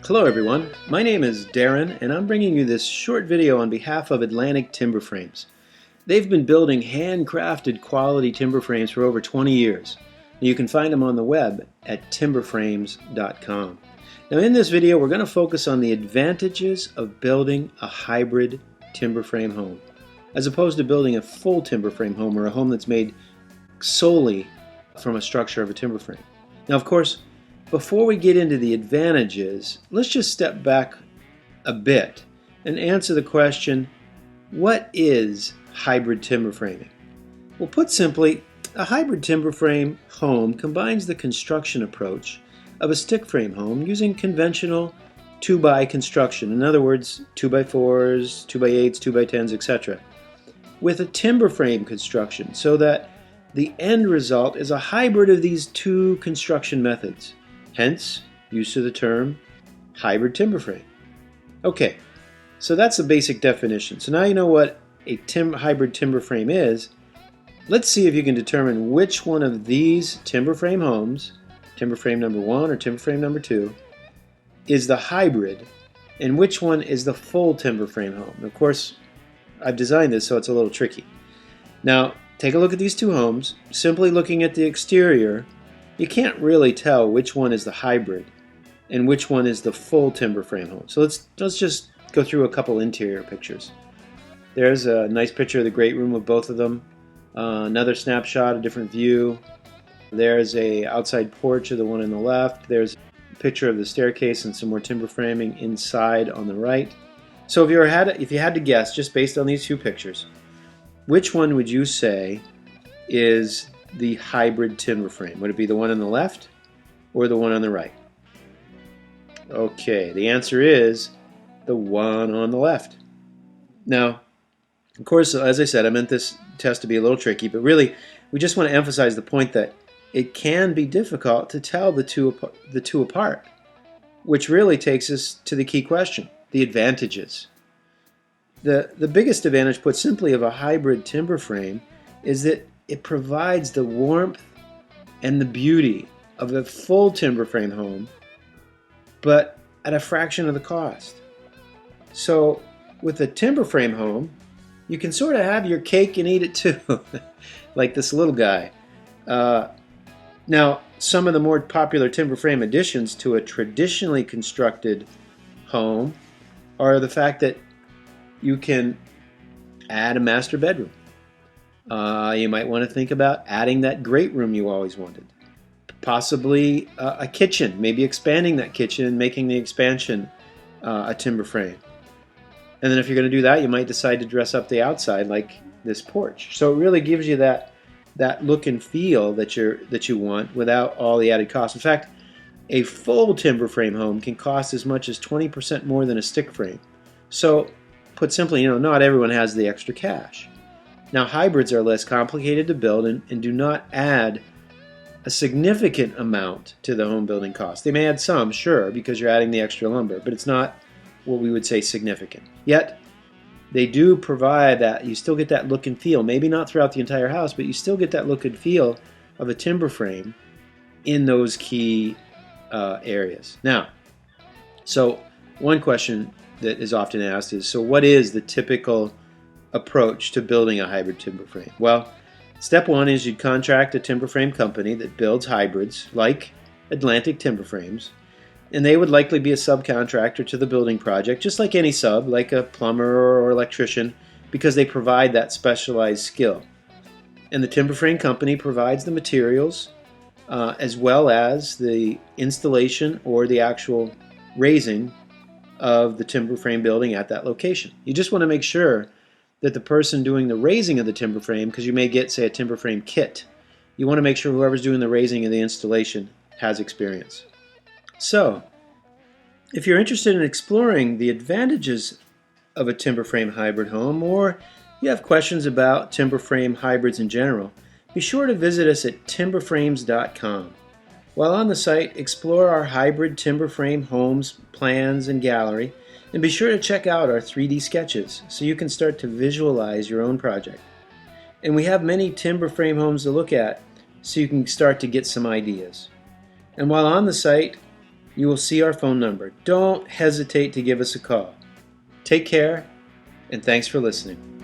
Hello everyone, my name is Darren and I'm bringing you this short video on behalf of Atlantic Timber Frames. They've been building handcrafted quality timber frames for over 20 years. You can find them on the web at timberframes.com. Now in this video we're going to focus on the advantages of building a hybrid timber frame home as opposed to building a full timber frame home or a home that's made solely from a structure of a timber frame. Now of course, before we get into the advantages, let's just step back a bit and answer the question, what is hybrid timber framing? Well, put simply, a hybrid timber frame home combines the construction approach of a stick frame home using conventional 2x construction, in other words 2x4s, 2x8s, 2x10s, etc., with a timber frame construction so that the end result is a hybrid of these two construction methods. Hence, use of the term hybrid timber frame. Okay, so that's the basic definition. So now you know what a hybrid timber frame is. Let's see if you can determine which one of these timber frame homes, timber frame number 1 or timber frame number 2, is the hybrid and which one is the full timber frame home. And of course, I've designed this so it's a little tricky. Now, take a look at these two homes. Simply looking at the exterior, you can't really tell which one is the hybrid and which one is the full timber frame home. So let's just go through a couple interior pictures. There's a nice picture of the great room of both of them. Another snapshot, a different view. There's a outside porch of the one on the left. There's a picture of the staircase and some more timber framing inside on the right. So if you had to guess, just based on these two pictures, which one would you say is the hybrid timber frame? Would it be the one on the left or the one on the right? Okay, the answer is the one on the left. Now, of course, as I said, I meant this test to be a little tricky, but really, we just want to emphasize the point that it can be difficult to tell the two apart, which really takes us to the key question, the advantages. The biggest advantage, put simply, of a hybrid timber frame is that it provides the warmth and the beauty of a full timber frame home, but at a fraction of the cost. So with a timber frame home, you can sort of have your cake and eat it too, like this little guy. Now, some of the more popular timber frame additions to a traditionally constructed home are the fact that you can add a master bedroom. You might want to think about adding that great room you always wanted. Possibly a kitchen, maybe expanding that kitchen and making the expansion a timber frame. And then if you're going to do that, you might decide to dress up the outside like this porch. So it really gives you that look and feel that you want without all the added cost. In fact, a full timber frame home can cost as much as 20% more than a stick frame. So put simply, not everyone has the extra cash. Now, hybrids are less complicated to build and do not add a significant amount to the home building cost. They may add some, sure, because you're adding the extra lumber, but it's not what we would say significant. Yet, they do provide that you still get that look and feel, maybe not throughout the entire house, but you still get that look and feel of a timber frame in those key areas. Now, so one question that is often asked is, so what is the typical approach to building a hybrid timber frame? Well, step one is you'd contract a timber frame company that builds hybrids like Atlantic Timber Frames, and they would likely be a subcontractor to the building project, just like any sub, like a plumber or electrician, because they provide that specialized skill. And the timber frame company provides the materials as well as the installation or the actual raising of the timber frame building at that location. You just want to make sure that the person doing the raising of the timber frame, because you may get, say, a timber frame kit, you want to make sure whoever's doing the raising and the installation has experience. So, if you're interested in exploring the advantages of a timber frame hybrid home, or you have questions about timber frame hybrids in general, be sure to visit us at timberframes.com. While on the site, explore our hybrid timber frame homes, plans, and gallery, and be sure to check out our 3D sketches so you can start to visualize your own project. And we have many timber frame homes to look at so you can start to get some ideas. And while on the site, you will see our phone number. Don't hesitate to give us a call. Take care, and thanks for listening.